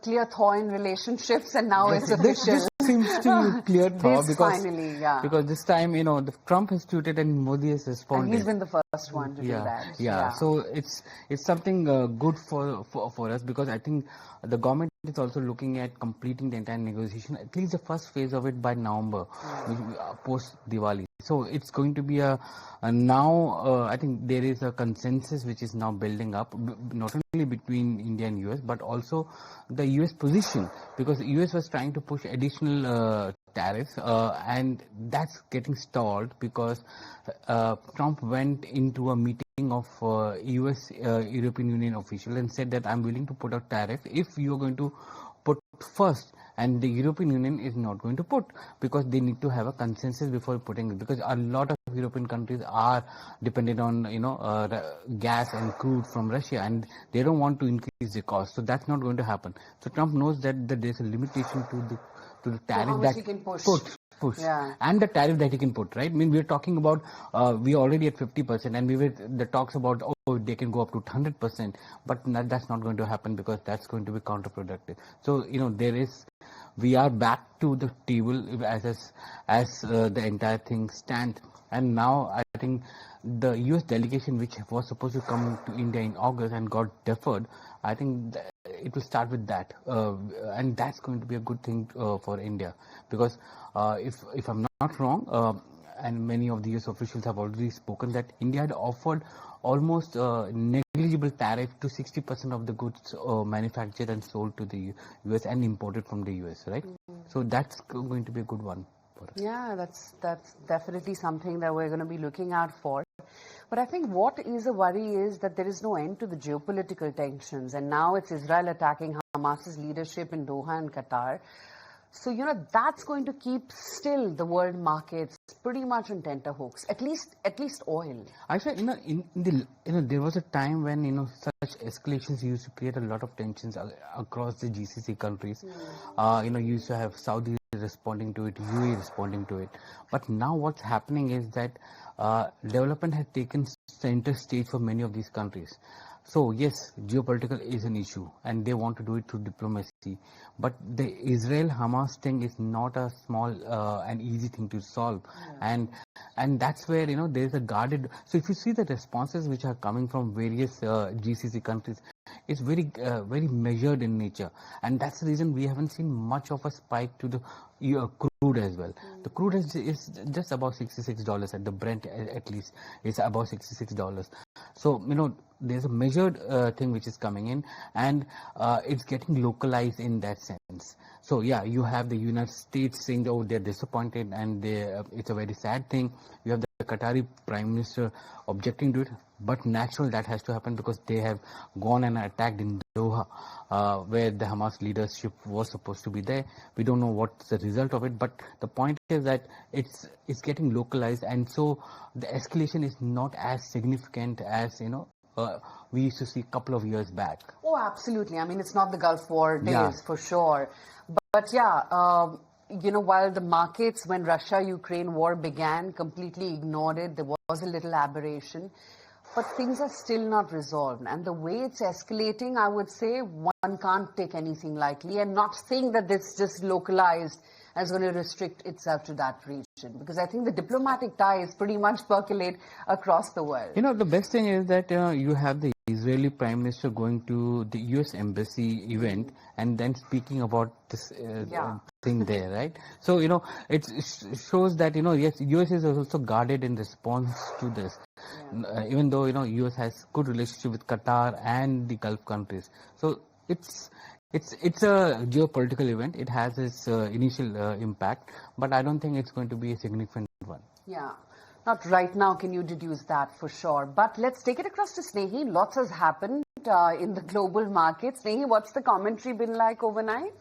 clear thaw in relationships, and now it's official. This seems to be clear thaw because finally, yeah. Because this time, Trump has tweeted and Modi has responded. And he's been the first one to do that. Yeah. So it's something good for us, because I think the government is also looking at completing the entire negotiation, at least the first phase of it by November, post Diwali. So it's going to be now I think there is a consensus which is now building up, not only between India and US, but also the US position, because the US was trying to push additional tariffs, and that's getting stalled because Trump went into a meeting of US European Union official and said that I'm willing to put a tariff if you're going to put first, and the European Union is not going to put, because they need to have a consensus before putting it, because a lot of European countries are dependent on gas and crude from Russia, and they don't want to increase the cost. So that's not going to happen. So Trump knows that there's a limitation to the tariff that he can push. Yeah. And the tariff that he can put, right? I mean, we're talking about we're already at 50%, and the talks about they can go up to 100%, but that's not going to happen, because that's going to be counterproductive. So we are back to the table as the entire thing stands. And now I think the US delegation, which was supposed to come to India in August and got deferred, I think it will start with that, and that's going to be a good thing for India, because if I'm not wrong, and many of the US officials have already spoken, that India had offered almost negligible tariff to 60% of the goods manufactured and sold to the US and imported from the US, right? So that's going to be a good one for us. Yeah, that's definitely something that we're going to be looking out for. But I think what is a worry is that there is no end to the geopolitical tensions, and now it's Israel attacking Hamas's leadership in Doha and Qatar. So, that's going to keep still the world markets pretty much on tenterhooks, at least oil. Actually, there was a time when, such escalations used to create a lot of tensions across the GCC countries. You used to have Saudi responding to it, UAE responding to it. But now what's happening is that development has taken center stage for many of these countries. So yes, geopolitical is an issue, and they want to do it through diplomacy. But the Israel-Hamas thing is not a small and easy thing to solve, and that's where there is a guarded. So if you see the responses which are coming from various GCC countries, it's very measured in nature, and that's the reason we haven't seen much of a spike to the crude as well. The crude is just about $66 at the Brent, at least is about $66. So there's a measured thing which is coming in, and it's getting localized in that sense. So yeah, you have the United States saying they're disappointed, and it's a very sad thing. You have the Qatari Prime Minister objecting to it, but natural that has to happen, because they have gone and attacked in Doha, where the Hamas leadership was supposed to be there. We don't know what's the result of it, but the point is that it's getting localized, and so the escalation is not as significant as we used to see a couple of years back. Oh, absolutely. I mean, it's not the Gulf War days, for sure. But yeah, while the markets, when Russia-Ukraine war began, completely ignored it, there was a little aberration. But things are still not resolved. And the way it's escalating, I would say one can't take anything lightly, and not think that this just localized is going to restrict itself to that region. Because I think the diplomatic ties pretty much percolate across the world. The best thing is that you have the Israeli Prime Minister going to the US Embassy event and then speaking about this thing there, right? So, it shows that, yes, US is also guarded in response to this. Even though, US has good relationship with Qatar and the Gulf countries. So, it's a geopolitical event. It has its initial impact, but I don't think it's going to be a significant one. Yeah. Not right now can you deduce that for sure. But let's take it across to Snehi. Lots has happened in the global market. Snehi, what's the commentary been like overnight?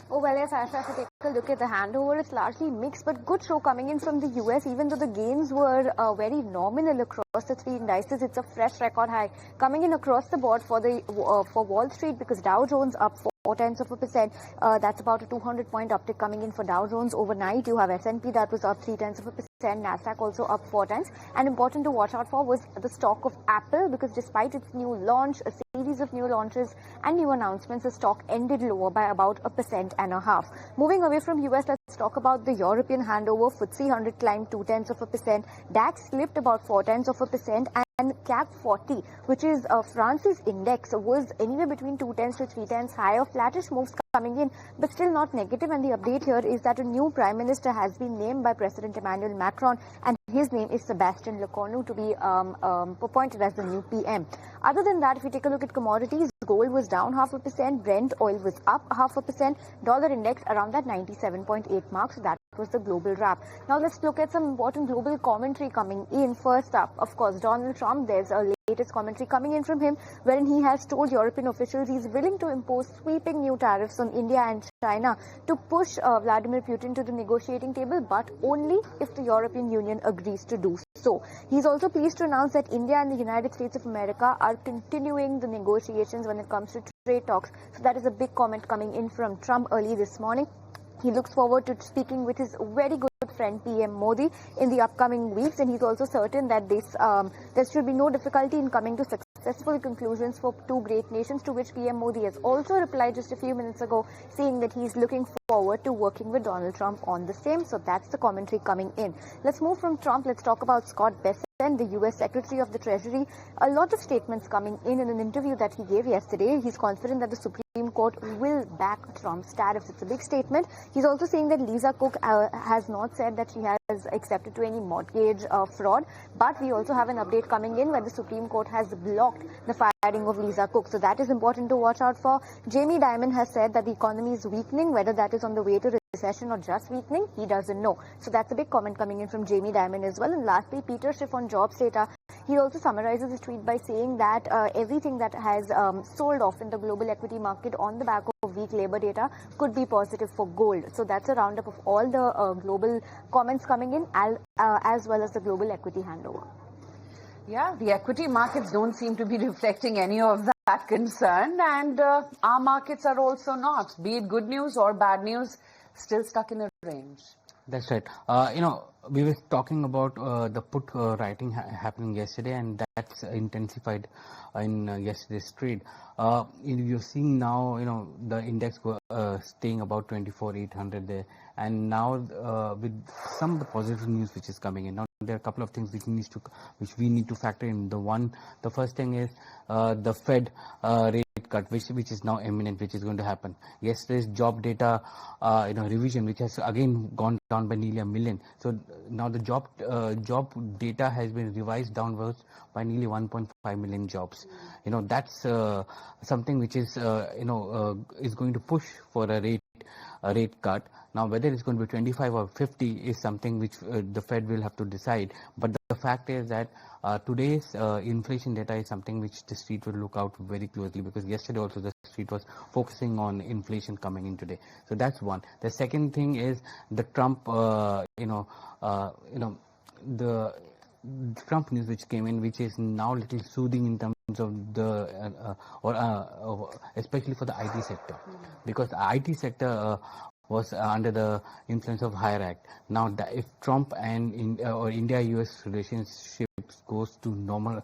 Oh, well, yes, Aisha, if you take a look at the handover, it's largely mixed, but good show coming in from the US, even though the gains were very nominal across the three indices. It's a fresh record high coming in across the board for Wall Street, because Dow Jones up 0.4%. That's about a 200-point uptick coming in for Dow Jones overnight. You have S&P that was up 0.3%. Nasdaq also up 4 times. And important to watch out for was the stock of Apple, because despite its new launch, a series of new launches and new announcements, the stock ended lower by about 1.5%. Moving away from US, let's talk about the European handover. FTSE 100 climbed 0.2%. DAX slipped about 0.4%. And CAC 40, which is France's index, was anywhere between 2/10 to 3/10 higher. Flattish moves coming in, but still not negative. And the update here is that a new prime minister has been named by President Emmanuel Macron, and his name is Sebastian Lecornu, to be appointed as the new PM. Other than that, if you take a look at commodities, gold was down 0.5%, Brent oil was up 0.5%, dollar index around that 97.8 mark. So that was the global wrap. Now let's look at some important global commentary coming in. First up, of course, Donald Trump. There's a latest commentary coming in from him, wherein he has told European officials he's willing to impose sweeping new tariffs on India and China to push Vladimir Putin to the negotiating table, but only if the European Union agrees to do so. He's also pleased to announce that India and the United States of America are continuing the negotiations when it comes to trade talks. So that is a big comment coming in from Trump early this morning. He looks forward to speaking with his very good friend PM Modi in the upcoming weeks, and he's also certain that there should be no difficulty in coming to successful conclusions for two great nations, to which PM Modi has also replied just a few minutes ago, saying that he's looking forward to working with Donald Trump on the same. So that's the commentary coming in. Let's move from Trump. Let's talk about Scott Bessent, the US Secretary of the Treasury. A lot of statements coming in an interview that he gave yesterday. He's confident that the Supreme Court will back Trump's tariffs. It's a big statement. He's also saying that Lisa Cook has not said that she has accepted to any mortgage fraud. But we also have an update coming in where the Supreme Court has blocked the firing of Lisa Cook. So that is important to watch out for. Jamie Dimon has said that the economy is weakening. Whether that is on the way to recession or just weakening, he doesn't know. So that's a big comment coming in from Jamie Dimon as well. And lastly, Peter Schiff on jobs data. He also summarizes his tweet by saying that everything that has sold off in the global equity market on the back of weak labor data could be positive for gold. So that's a roundup of all the global comments coming in, as well as the global equity handover. Yeah, the equity markets don't seem to be reflecting any of that concern, and our markets are also not. Be it good news or bad news, still stuck in a range. That's right. We were talking about the put writing happening yesterday, and that's intensified in yesterday's trade. You're seeing now, the index staying about 24,800 there, and now with some of the positive news which is coming in. Now there are a couple of things which we need to factor in. The first thing is the Fed rate cut, which is now imminent, which is going to happen. Yesterday's job data, revision, which has again gone down by nearly 1 million. So now the job data has been revised downwards by nearly 1.5 million jobs. That's something which is is going to push for a rate cut. Now, whether it's going to be 25 or 50 is something which the Fed will have to decide. But the fact is that today's inflation data is something which the street will look out very closely, because yesterday also the street was focusing on inflation coming in today. So that's one. The second thing is the Trump, the Trump news which came in, which is now a little soothing in terms of the especially for the IT sector, because the IT sector was under the influence of Hire Act. Now, if Trump and or India-US relationships goes to normal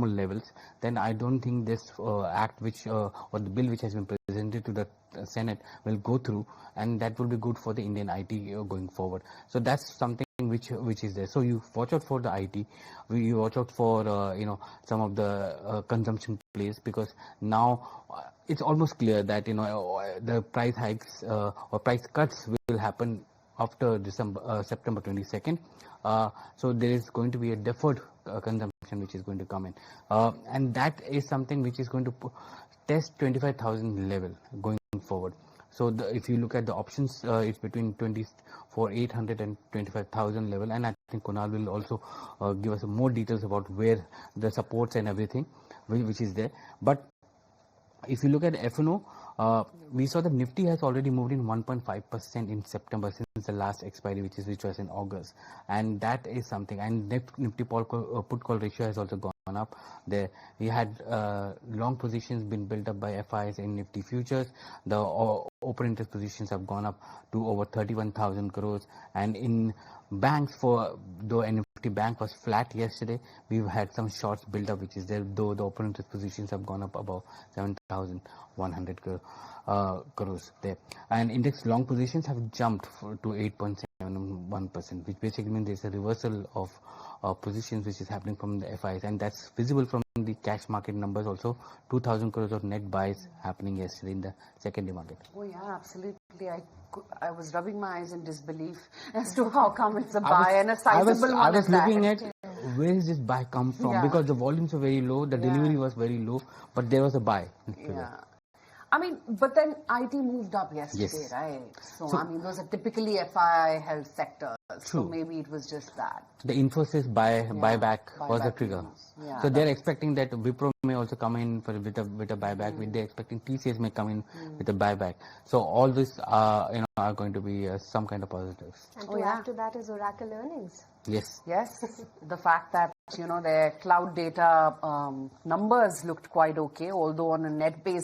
levels, then I don't think this act or the bill which has been presented to the Senate will go through, and that will be good for the Indian IT going forward. So that's something which is there. So you watch out for the IT, you watch out for some of the consumption plays, because now it's almost clear that the price hikes or price cuts will happen after September 22nd. So there is going to be a deferred consumption which is going to come in, and that is something which is going to test 25,000 level going forward. So if you look at the options, it's between 24,800 and 25,000 level, and I think Kunal will also give us more details about where the supports and everything which is there. But if you look at FNO, we saw that Nifty has already moved in 1.5% in September since the last expiry, which was in August, and that is something. And Nifty put call ratio has also gone gone up. We had long positions been built up by FIs in Nifty futures. The open interest positions have gone up to over 31,000 crores. And in banks, though Nifty bank was flat yesterday, we've had some shorts built up, which is there, though the open interest positions have gone up above 7,100 crores there. And index long positions have jumped to 8.71%, which basically means there's a reversal of positions which is happening from the FIs, and that's visible from the cash market numbers also. 2,000 crores of net buys happening yesterday in the secondary market. Oh yeah, absolutely. I was rubbing my eyes in disbelief as to how come it's a buy and a sizable one. I was looking at where is this buy come from, because the volumes were very low, the delivery was very low, but there was a buy. Yeah. I mean, but then IT moved up yesterday, right? So, I mean, those are typically FI health sectors. So maybe it was just that. The Infosys buyback was a trigger. Yeah, so they're expecting that Wipro may also come in for with a buyback. They're expecting TCS may come in with a buyback. So all this are going to be some kind of positives. And to add to that is Oracle earnings. Yes. The fact that, their cloud data numbers looked quite okay, although on a net basis